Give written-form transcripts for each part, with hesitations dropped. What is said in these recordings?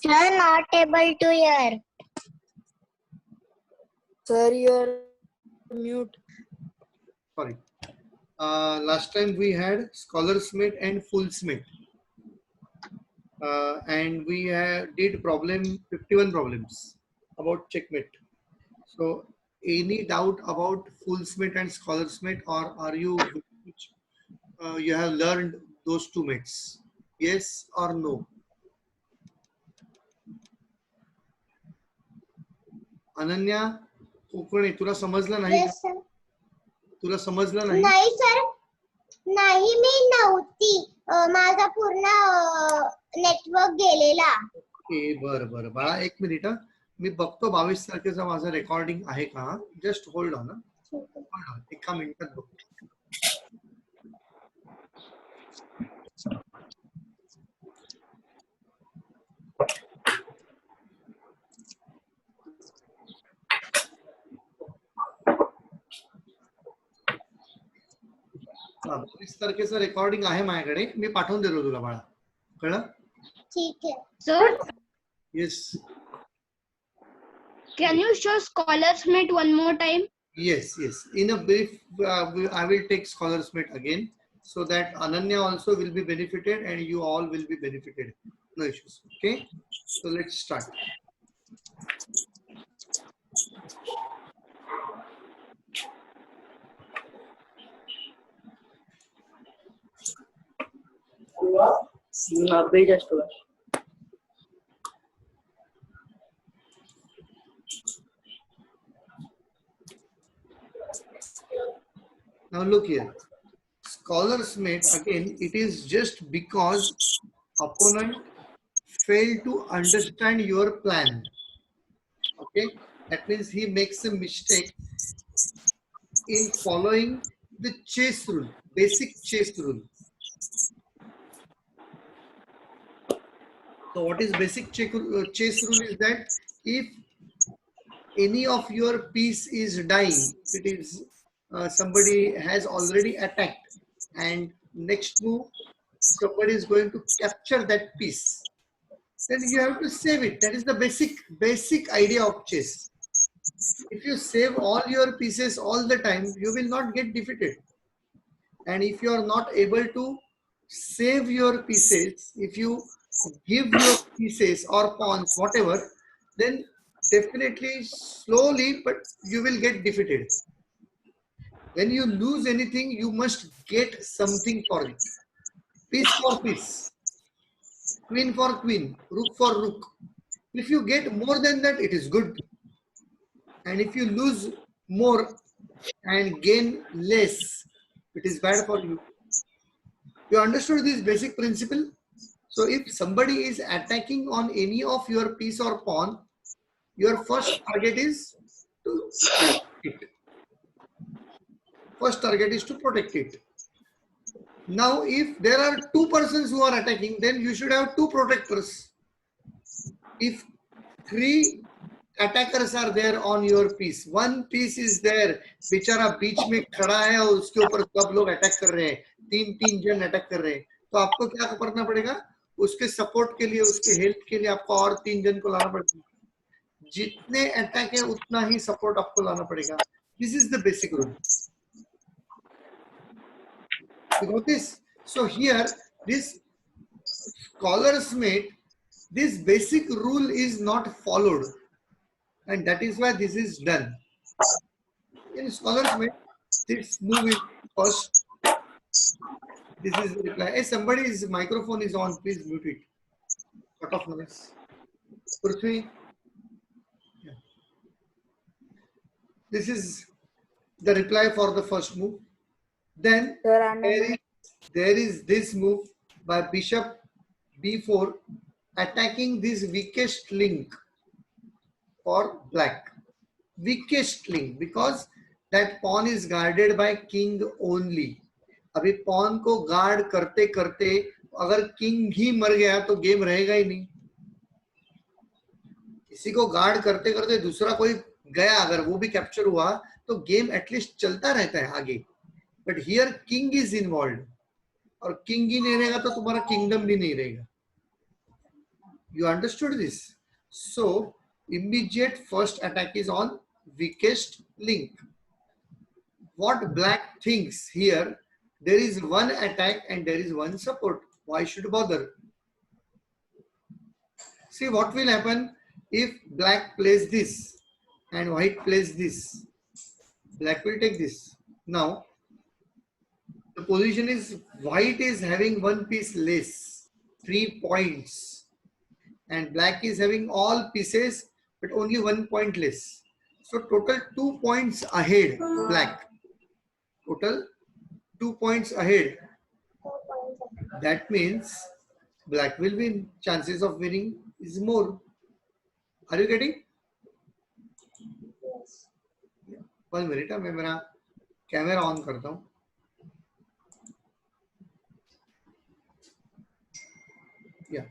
Sir, not able to hear. Sir, you're mute. Sorry. Last time we had Scholars Mate and Fools Mate. And we did 51 problems about checkmate. So any doubt about Fools Mate and Scholars Mate, or are you you have learned those two mates? Yes or no? Ananya Kokane तुला समजलं नाही? Yes, sir. तुला समजलं नाही? नाही sir, नाही मी नव्हती. माझा पूर्ण नेटवर्क गेलेला. ओके, बरं बरं बाळा, एक मिनिट हा. मी बघतो 22 तारखेचा माझा रेकॉर्डिंग आहे का. Just hold on. एका मिनिटात बघतो. हा, 22 तारखेचं रेकॉर्डिंग आहे माझ्याकडे. मी पाठवून देतो तुला बाळा. कळलं? ठीक आहे. Sir, yes. can you show Scholars Mate one more time? Yes, yes. In a brief, I will take Scholars Mate again, so that Ananya also will be benefited and you all will be benefited. No issues. Okay. So let's start. Now look here. Scholars Mate, again, it is just because opponent failed to understand your plan. Okay, that means he makes a mistake in following the chase rule, basic chase rule. So what is basic chase rule is that if any of your piece is dying, it is somebody has already attacked, and next move somebody is going to capture that piece. then you have to save it. That is the basic idea of chess. If you save all your pieces all the time, you will not get defeated. And if you are not able to save your pieces, if you give your pieces or pawns, whatever, then definitely slowly, but you will get defeated. When you lose anything, you must get something for it. Piece for piece, queen for queen, rook for rook. If you get more than that, it is good. And if you lose more and gain less, it is bad for you. You understood this basic principle? So if somebody is attacking on any of your piece or pawn, your first target is to protect it. First target is to protect it. Now, if there are two persons who are attacking, then you should have two protectors. If three attackers are there on your piece, one piece is there, बेचारा बीच में खड़ा है और उसके ऊपर सब लोग attack कर रहे हैं, तीन जन अटैक कर रहे हैं, तो आपको क्या करना पड़ेगा? उसके सपोर्ट के लिए, उसके हेल्प के लिए आपको और 3 जन को लाना पड़ेगा. जितने अटैक है उतना ही सपोर्ट आपको लाना पड़ेगा. This is the basic rule. You got this? So here, this Scholar's Mate, this basic rule is not followed, and that is why this is done. In Scholar's Mate, this move is first. This is the reply. Hey, somebody's microphone is on. Please mute it. Cut off noise. Prithvi. Yeah. This is the reply for the first move. Then there is this move by bishop b4 attacking this weakest link for black. Weakest link because that pawn is guarded by king only. अभी pawn को guard करते करते अगर king ही मर गया तो game रहेगा ही नहीं. किसी को guard करते करते दूसरा कोई गया अगर वो भी कैप्चर हुआ तो गेम एटलीस्ट चलता रहता है आगे. But here king is involve और किंग ही नहीं रहेगा तो तुम्हारा किंगडम भी नहीं रहेगा. You understood this? So immediate first attack is on weakest link. What black thinks here, there is one attack and there is one support. Why should bother? See what will happen if black plays this and white plays this. Black will take this. Now the position is white is having one piece less, 3 points, and black is having all pieces but only 1 point less. So total 2 points ahead black. Total 2 points ahead. That means black will win. Chances of winning is more. Are you getting? Yes. 1 minute. मैं मेरा camera on करता हूँ. Yeah.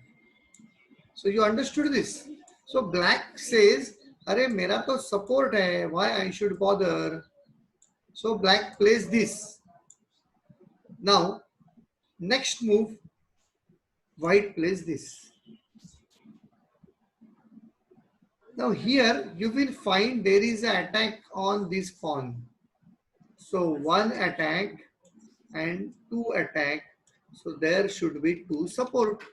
So you understood this. So black says, अरे मेरा तो support है. Why I should bother? So black plays this. Now, next move, white plays this. Now here you will find there is an attack on this pawn. So 1 attack and 2 attack. So there should be 2 support.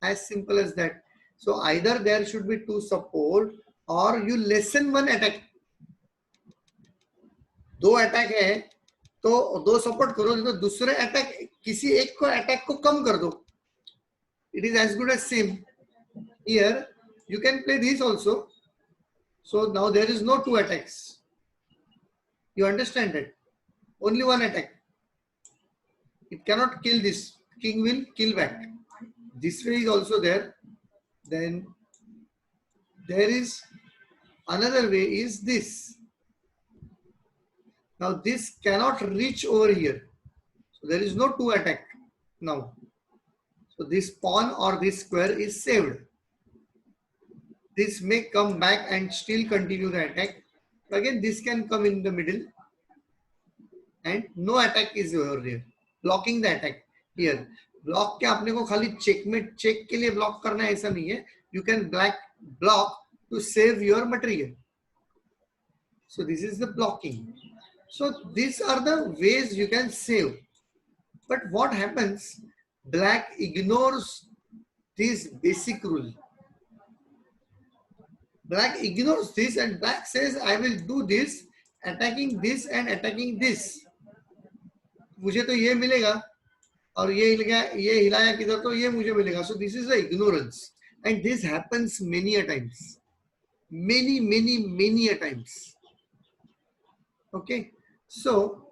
As simple as that. So either there should be 2 support or you lessen 1 attack. 2 attack है तो 2 support करो, तो दूसरे attack किसी एक को attack को कम कर दो. It is as good as same. Here you can play this also. So now there is no 2 attacks. You understand that? Only 1 attack. It cannot kill this. King will kill back. This way is also there. Then there is another way is this. Now this cannot reach over here. So there is no 2 attack now. So this pawn or this square is saved. This may come back and still continue the attack. Again, this can come in the middle. And no attack is over there. Blocking the attack here. Block क्या अपने को खाली checkmate check के लिए block करना है ऐसा नहीं है. You can block to save your material. So this is the blocking. So these are the ways you can save. But what happens? Black ignores this basic rule. Black ignores this and black says, I will do this, attacking this and attacking this. मुझे तो ये मिलेगा और ये हिलाया किधर तो ये मुझे मिलेगा. So this is the ignorance, and this happens many a times. Many a times. Okay, so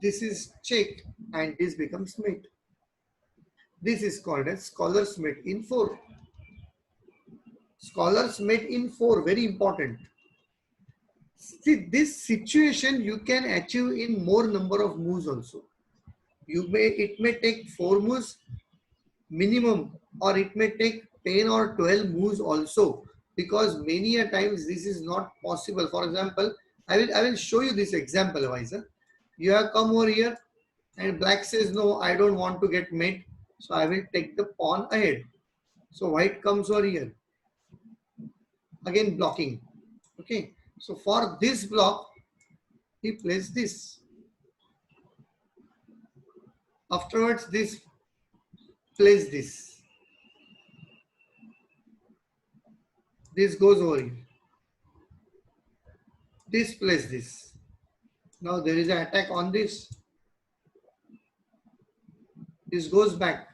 this is check and this becomes mate. This is called as scholars mate in 4. Scholars mate in 4, very important. See, this situation you can achieve in more number of moves also. It may take 4 moves minimum, or it may take 10 or 12 moves also, because many a times this is not possible. For example, I will show you this example, Visa. You have come over here and black says, no, I don't want to get mate. So I will take the pawn ahead. So white comes over here. Again blocking. Okay. So for this block, he plays this. Afterwards, this plays this. This goes over here. This plays this. Now there is an attack on this. This goes back.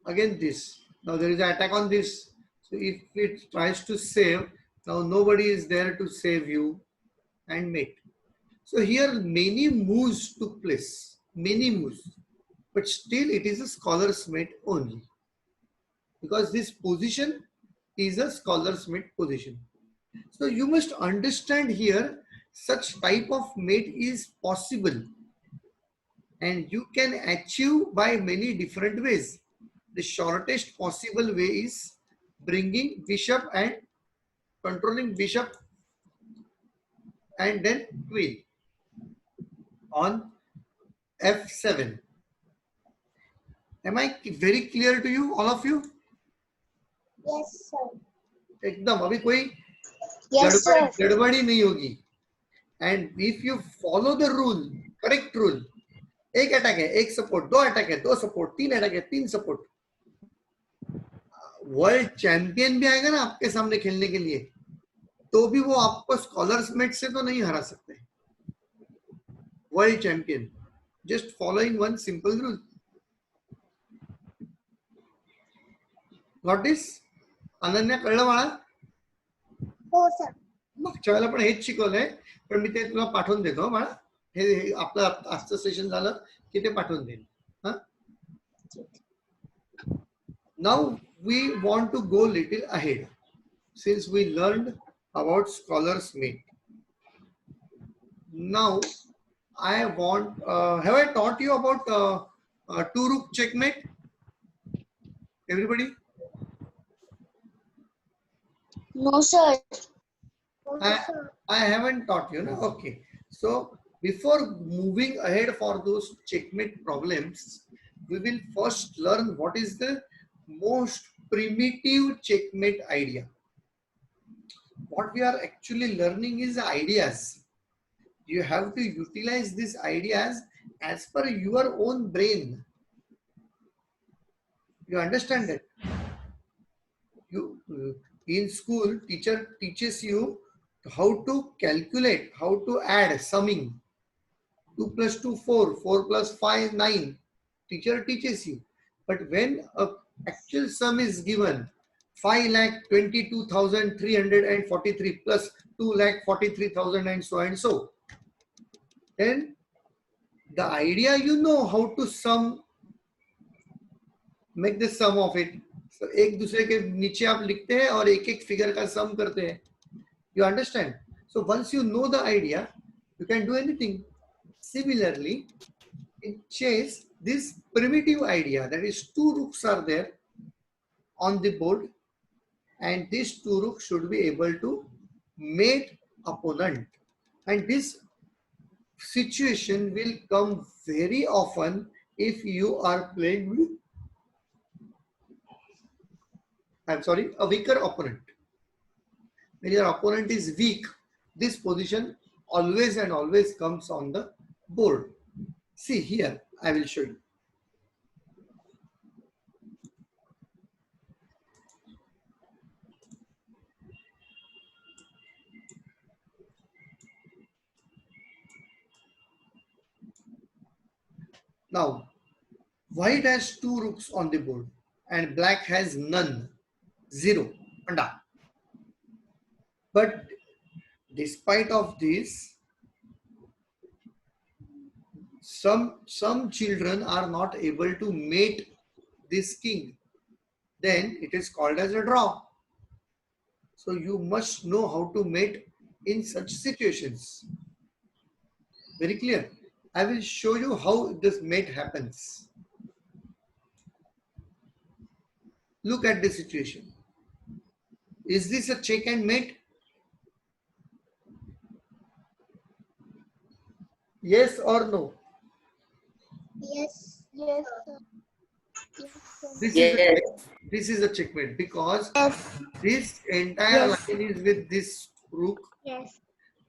Again this. Now there is an attack on this. So if it tries to save, now nobody is there to save you and mate. So here many moves took place. Many moves. But still it is a scholar's mate only. Because this position is a scholar's mate position. So you must understand here such type of mate is possible. And you can achieve by many different ways. The shortest possible way is bringing bishop and controlling bishop and then queen on f7. Am I very clear to you, all of you? Yes, sir. एकदम अभी कोई Yes, sir. गड़बड़ी नहीं होगी. And if you follow the rule, correct rule, एक attack है, एक support, दो अटैक है, दो सपोर्ट, तीन अटैक है, तीन सपोर्ट. वर्ल्ड चैंपियन भी आएगा ना आपके सामने खेलने के लिए, तो भी वो आपको स्कॉलर्स मेट से तो नहीं हरा सकते. World champion, just following one simple rule. Got this? Ananya कळलं बाळा? हो सर. मागच्या वेळेला पण हेच शिकवलंय, पण मी ते तुला पाठवून देतो बाळा. हे आपलं आजचं सेशन झालं की ते पाठवून देईन. हा, now we want to go little ahead since we learned about scholars mate. Now I want have I taught you about two rook checkmate? Everybody? No, sir. I haven't taught you, no? Okay. So before moving ahead for those checkmate problems, we will first learn what is the most primitive checkmate idea. What we are actually learning is ideas. You have to utilize these ideas as per your own brain. You understand that? You in school, teacher teaches you how to calculate, how to add, summing. 2 plus 2, 4, 4 plus 5, 9. Teacher teaches you. But when a actual sum is given, 5,22,343 plus 2,43,000 and so, then the idea, you know how to sum, make the sum of it. So एक दूसरे के नीचे आप लिखते हैं और एक एक फिगर का सम करते हैं. You understand? So once you know the idea, you can do anything. Similarly, in chess, this primitive idea, that is 2 rooks are there on the board, and these 2 rooks should be able to mate opponent. And this situation will come very often if you are playing with, a weaker opponent. When your opponent is weak, this position always and always comes on the board. See here, I will show you. Now, white has 2 rooks on the board and black has none, 0, anda. But despite of this, some children are not able to mate this king. Then it is called as a draw. So you must know how to mate in such situations. Very clear. I will show you how this mate happens. Look at the situation. Is this a check and mate? Yes or no? Yes. Yes, sir. Yes, sir. This is a checkmate because Yes. this entire Yes. line is with this rook, Yes.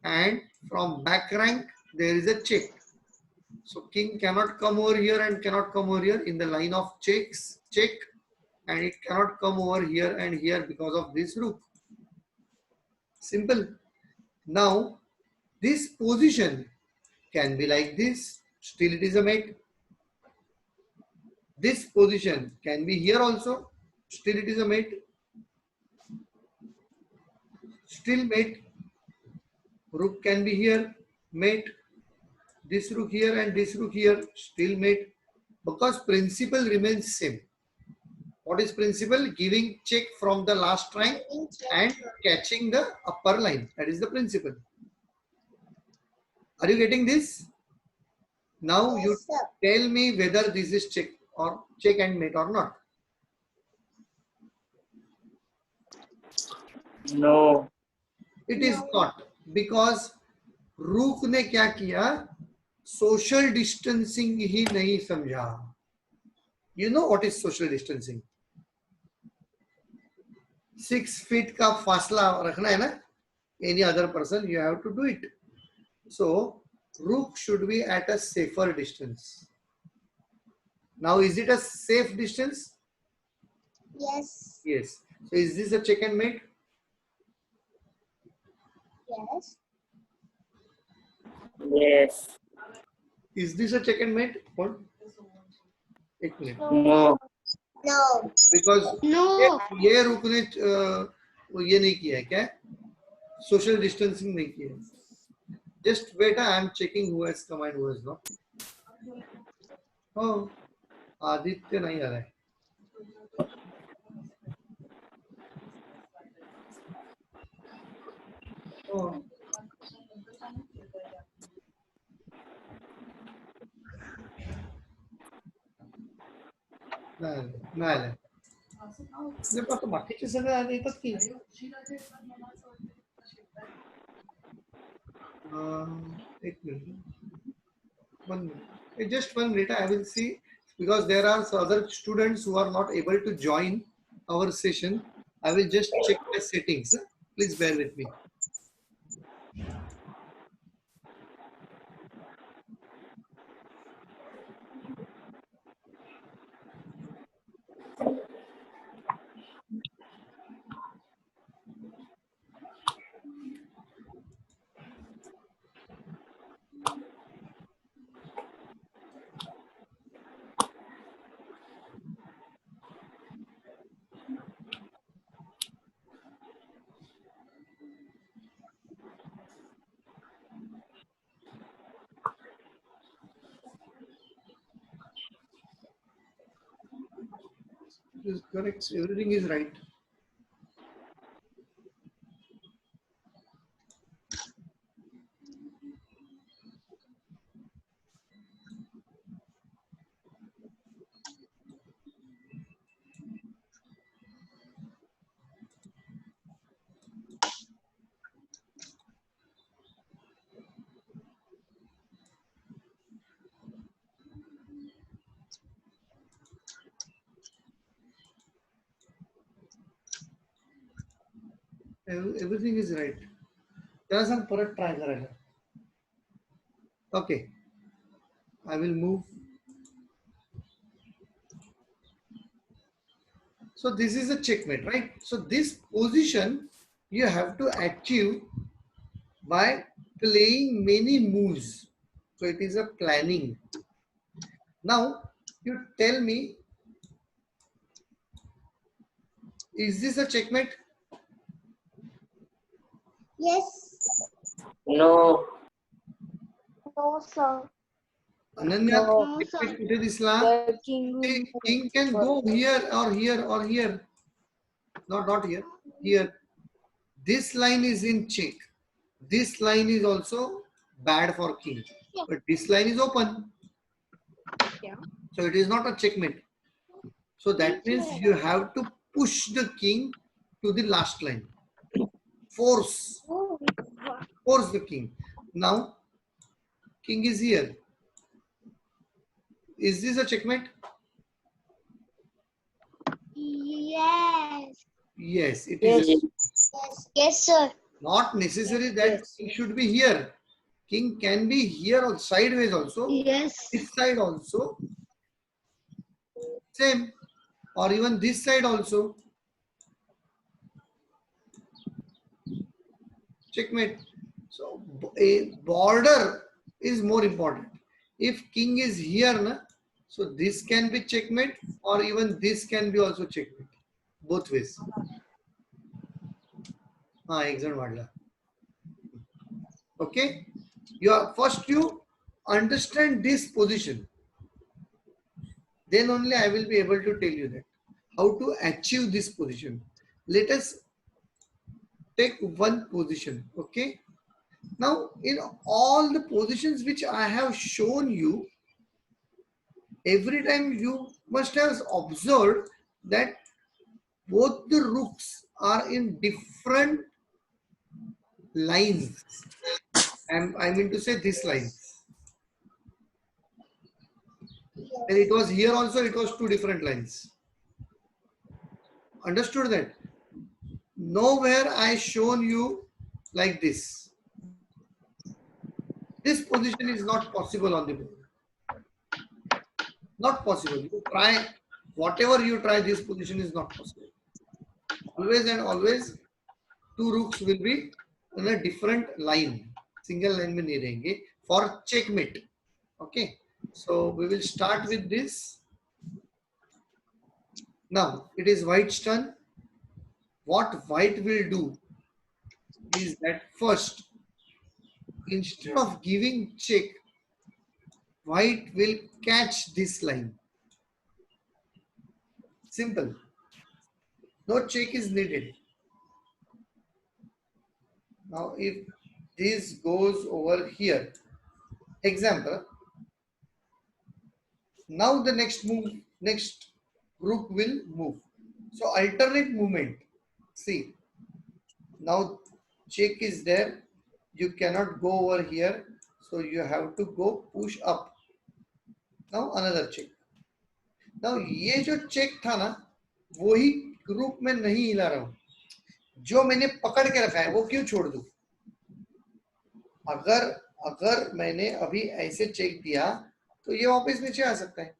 and from back rank there is a check. So king cannot come over here and cannot come over here in the line of check, and it cannot come over here and here because of this rook. Simple. Now this position can be like this, still it is a mate. This position can be here also, still it is a mate. Still mate. Rook can be here, mate. This rook here and this rook here, still mate. Because principle remains same. What is principle? Giving check from the last rank and catching the upper line. That is the principle. Are you getting this? Now you Yes, sir. tell me whether this is check and mate or not. No. It is not, because रूक ने क्या किया, social distancing ही नहीं समझा. You know what is social distancing? 6 feet का फासला रखना है ना. Any other person, you have to do it. So rook should be at a safer distance. Now is it a safe distance? Yes. Yes. So is this a check and mate? Yes. Yes. Is this a check and mate? Hold. एक minute. No. No. Because No. ये रुक ने ये नहीं किया है क्या? Social distancing नहीं किया. Just wait, I am checking who has come and who has not. Oh, Aditya नहीं आ रहा है. Oh. नाही. आता बाकीचे सगळे आले येतात की. एक minute. 1 minute. Just 1 minute. I will see, because there are other students who are not able to join our session. I will just check the settings. Please bear with me. It is correct. Everything is right. Everything is right. जरा सांग परत try करायला. Okay. I will move. So this is a checkmate, right? So this position you have to achieve by playing many moves. So it is a planning. Now you tell me, is this a checkmate? Yes. No. No, sir. Ananya, No. checkmate कुठे दिसला? The king will See, move. king can go here or here or here. No, not here. Here. This line is in check. This line is also bad for king. But this line is open. Yeah. So it is not a checkmate. So that means you have to push the king to the last line. Force the king. Now, king is here. Is this a checkmate? Yes. Yes, it Yes. is. Yes. Yes, sir. Not necessary that Yes. king should be here. King can be here or sideways also. Yes. This side also. Same. Or even this side also. Checkmate. So a border is more important. If king is here, na, so this can be checkmate or even this can be also checkmate. Both ways. Exam वाढला. Okay. First you understand this position. Then only I will be able to tell you that how to achieve this position. Let us take one position. Okay. Now, in all the positions which I have shown you, every time you must have observed that both the rooks are in different lines. I mean to say this line. And it was here also, it was two different lines. Understood that? Nowhere I shown you like this. This position is not possible on the board. Not possible. You try, whatever you try, this position is not possible. Always and always, two rooks will be on a different line. Single line में नहीं रहेंगे for checkmate. Okay. So we will start with this. Now it is white's turn. What white will do is that first, instead of giving check, white will catch this line. Simple. No check is needed. Now if this goes over here, example, now the next rook will move. So alternate movement. See, now check is there. You cannot go over here. So you have to go push up. Now another check. Now ये जो check था ना, वही रूप में नहीं हिला रहा हूँ. जो मैंने पकड़ के रखा है वो क्यों छोड़ दूं? अगर मैंने अभी ऐसे चेक दिया तो ये वापस नीचे आ सकता है.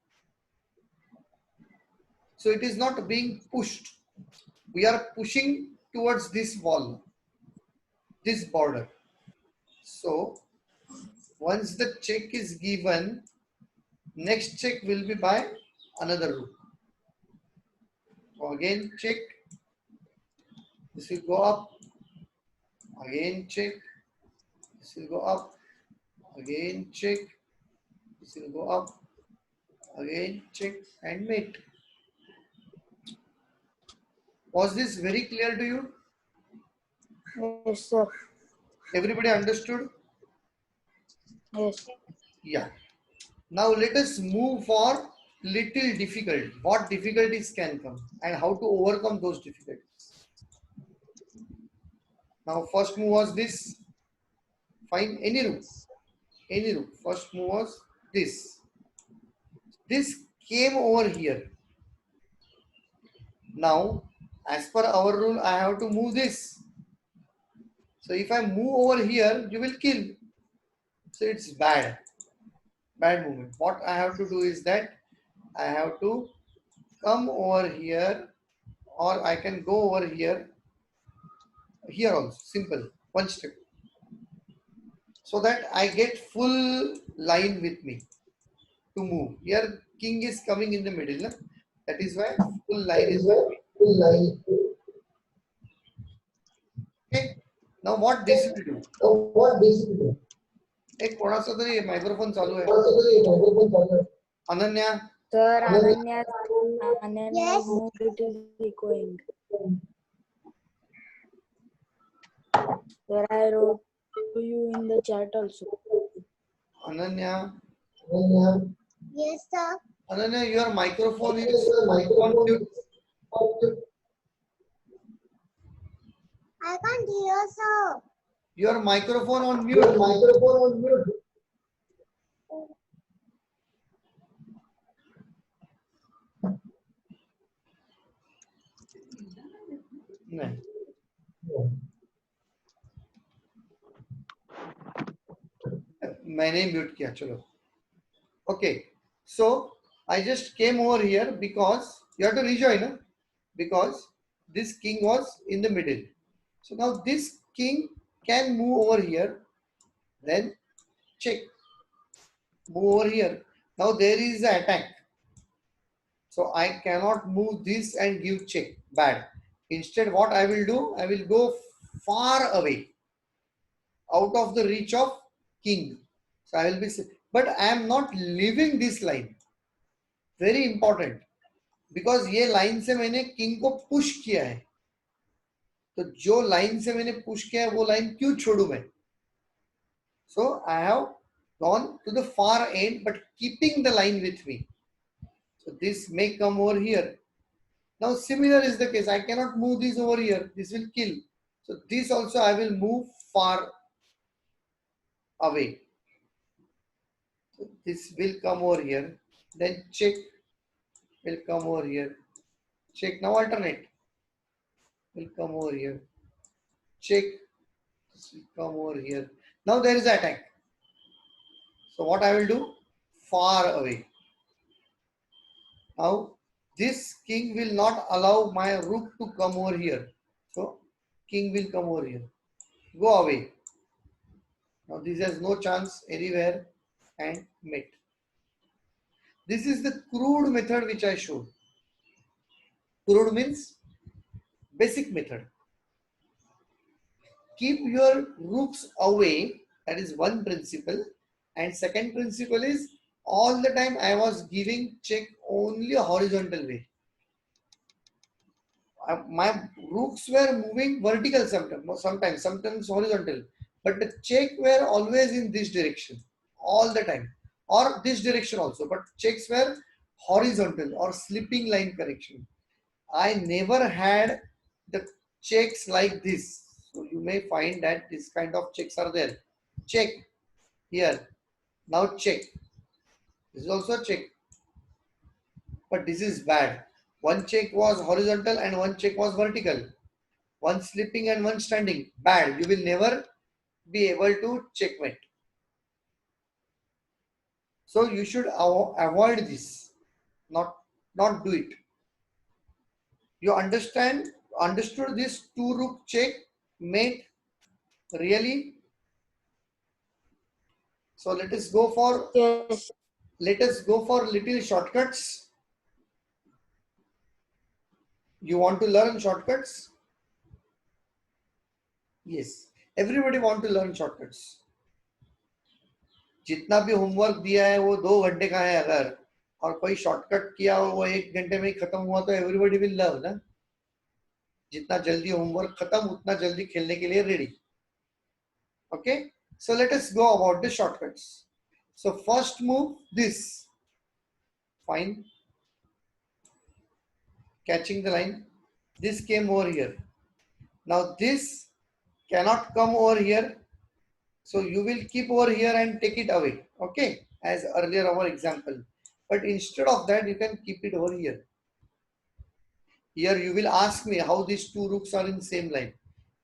So it is not being pushed. We are pushing towards this wall, this border. So once the check is given, next check will be by another rook. So again check. This will go up. Again check. This will go up. Again check. This will go up. Again check and mate. Was this very clear to you? Yes, sir. Everybody understood? Yes. Yeah. Now let us move for little difficult. What difficulties can come and how to overcome those difficulties. Now first move was this. Find any rook. Any rook. First move was this. This came over here. Now, as per our rule, I have to move this. So if I move over here, you will kill. So it's bad movement. What I have to do is that I have to come over here, or I can go over here also, simple, one step, so that I get full line with me to move. Here king is coming in the middle, na? That is why full line is with me. Okay. Now what this will do? एक कोणाचा तरी microphone चालू आहे. Ananya, Sir, Ananya Yes. moved, it is echoing. Sir, I wrote to you in the chat also. Ananya, Yes, sir. Ananya, your microphone is on mute. I can't hear, sir. Your microphone on mute. नहीं. मैंने mute किया. चलो. Okay. So I just came over here because you have to rejoin, huh? Because this king was in the middle. So now this king can move over here. Then check. Move over here. Now there is an attack. So I cannot move this and give check. Bad. Instead, what I will do, I will go far away, out of the reach of king. So I will be, but I am not leaving this line. Very important. Because ये line से मैंने king को push किया है. तो जो line से मैंने पुश किया है वो लाइन क्यों छोड़ू मैं? So I have gone to the far end, but keeping the line with me. So this may come over here. Now similar is the case. I cannot move this over here. This will kill. So this also I will move far away. So this will come over here. Then check will come over here. Check. Now alternate. Will come over here. Check. This will come over here. Now there is attack. So what I will do? Far away. Now this king will not allow my rook to come over here. So king will come over here. Go away. Now this has no chance anywhere and mate. This is the crude method which I showed. Crude means basic method. Keep your rooks away. That is one principle. And second principle is all the time I was giving check only a horizontal way. My rooks were moving vertical sometimes horizontal. But the check were always in this direction all the time, or this direction also. But checks were horizontal or slipping line correction. I never had the checks like this. So you may find that this kind of checks are there. Check here. Now check. This is also check. But this is bad. One check was horizontal and one check was vertical. One slipping and one standing. Bad. You will never be able to checkmate. So you should avoid this. Not do it. You understood this two rook check mate really? So let us go for Yes. little shortcuts. You want to learn shortcuts? Yes. Everybody want to learn shortcuts. जितना भी homework दिया है वो 2 घंटे का है अगर और कोई शॉर्टकट किया हो वो 1 घंटे में ही खत्म हुआ तो एवरीबॉडी विल लव ना. जितना जल्दी होमवर्क खत्म उतना जल्दी खेलने के लिए ready. Okay, so let us go about the shortcuts. So first move this. Fine. Catching the line. This came over here. Now this cannot come over here. So you will keep over here and take it away. Okay, as earlier our example. But instead of that, you can keep it over here. Here you will ask me how these two rooks are in same line.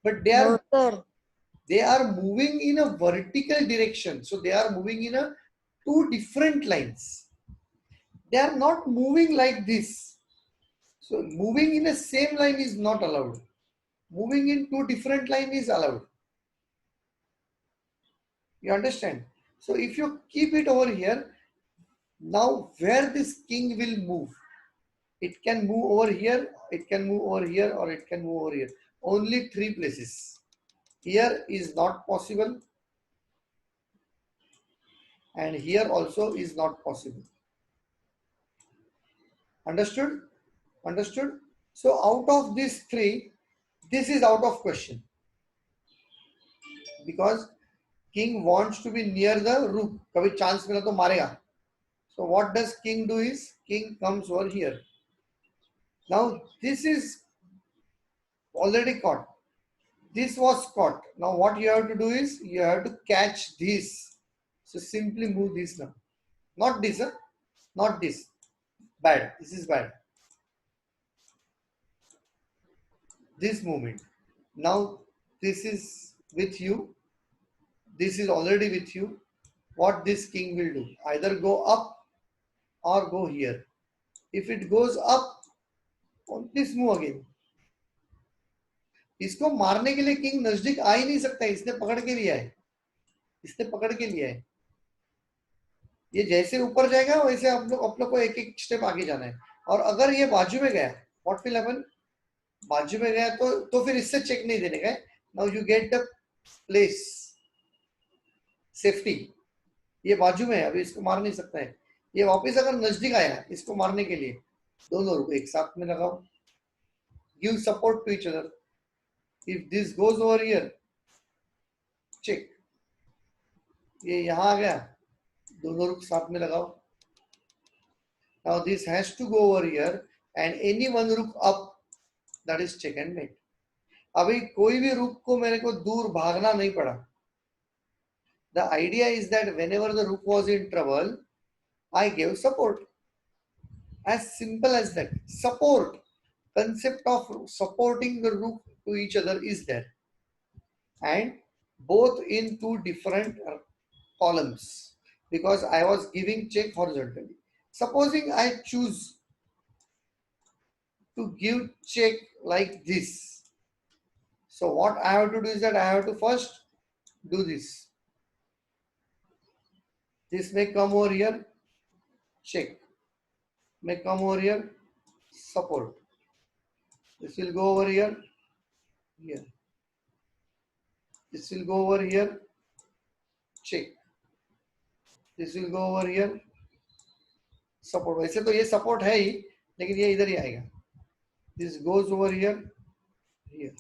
But they are No, sir. They are moving in a vertical direction. So they are moving in a two different lines. They are not moving like this. So moving in the same line is not allowed. Moving in two different line is allowed. You understand? So if you keep it over here, now where this king will move? It can move over here, it can move over here, or it can move over here. Only three places. Here is not possible, and here also is not possible. Understood? Understood? So out of these three, this is out of question because king wants to be near the rook. कभी chance मिला तो मारेगा. So what does king do is king comes over here. Now this is already caught. This was caught. Now what you have to do is you have to catch this. So simply move this now. Not this, huh? Not this. Bad. This is bad. This movement. Now this is with you. This is already with you. What this king will do? Either go up or go here. If it goes up, please move again. इसको मारने के लिए king नजदीक आ ही नहीं सकता. इसने पकड़ के लिया है. इसने पकड़ के लिया है. ये जैसे ऊपर जाएगा वैसे आप लोग को एक एक स्टेप आगे जाना है. और अगर ये बाजू में गया, व्हाट विल हैपन? बाजू में गया तो फिर इससे चेक नहीं देने का. Now you get the place safety. ये बाजू में है, अभी इसको मार नहीं सकता है. ये वापस अगर नजदीक आया इसको मारने के लिए, दोनों रुको एक साथ में लगाओ. Give support to each other. If this goes over here, check. ये यहां आ गया, दोनों रुक साथ में लगाओ. Now this has to go over here and any one rook up, that is check and mate. अभी कोई भी रुक को मेरे को दूर भागना नहीं पड़ा. The idea is that whenever the rook was in trouble, I gave support. As simple as that. Support. Concept of supporting the rook to each other is there. And both in two different columns. Because I was giving check horizontally. Supposing I choose to give check like this. So what I have to do is that I have to first do this. This may come over here, check. May come over here, support. This will go over here, here. This will go over here, check. This will go over here, support. वैसे तो ये support है ही, लेकिन ये इधर ही आएगा. This goes over here, here.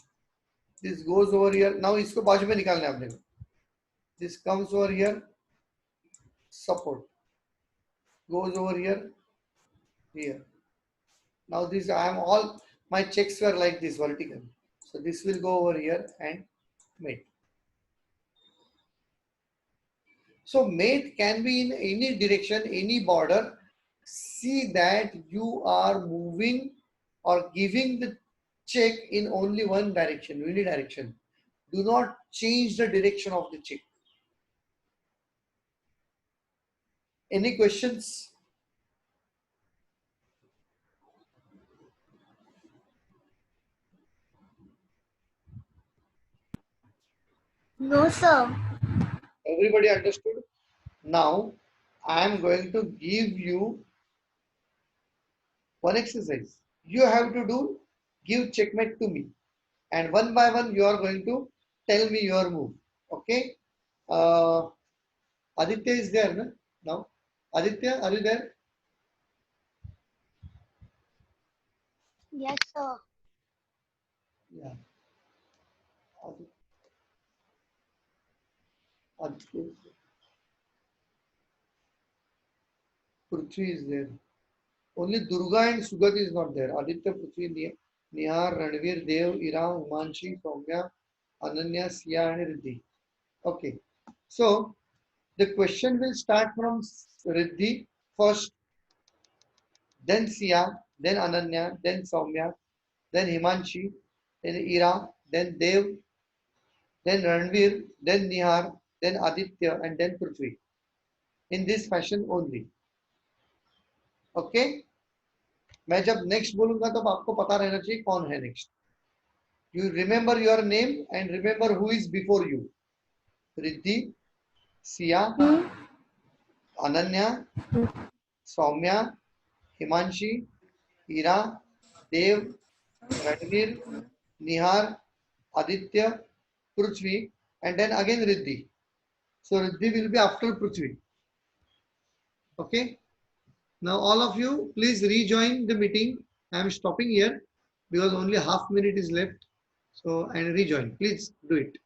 This goes over here. Now इसको बाजू में निकालना है आपने को. This comes over here, support. Goes over here, here. Now this I am all my checks were like this vertical. So this will go over here and mate. So mate can be in any direction, any border. See that you are moving or giving the check in only one direction, unidirection. Do not change the direction of the check. Any questions? No, sir. Everybody understood? Now I am going to give you one exercise. You have to do give checkmate to me, and one by one you are going to tell me your move. Okay? Aditya is there no? Now. Aditya, are you there? Yes, sir. Yeah. Aditya is there. Prithvi is there. Only Durga and Sugat is not there. Aditya, Prithvi, Nihar, Ranveer, Dev, Ira, Umanshi, Soumya, Ananya, Sia and Riddhi. Okay. So the question will start from Riddhi first, then Sia, then Ananya, then Soumya, then Himanshi, then Ira, then Dev, then Ranveer, then Nihar, then Aditya, and then Prithvi. In this fashion only. Okay? मैं जब next बोलूंगा तब आपको पता रहना चाहिए कौन है next. You remember your name and remember who is before you. Riddhi, Sia, Ananya, Soumya, Himanshi, Ira, Dev, Ranveer, Nihar, Aditya, Prithvi, and then again Riddhi. So Riddhi will be after Prithvi. Okay. Now all of you, please rejoin the meeting. I am stopping here because only half minute is left. So and rejoin. Please do it.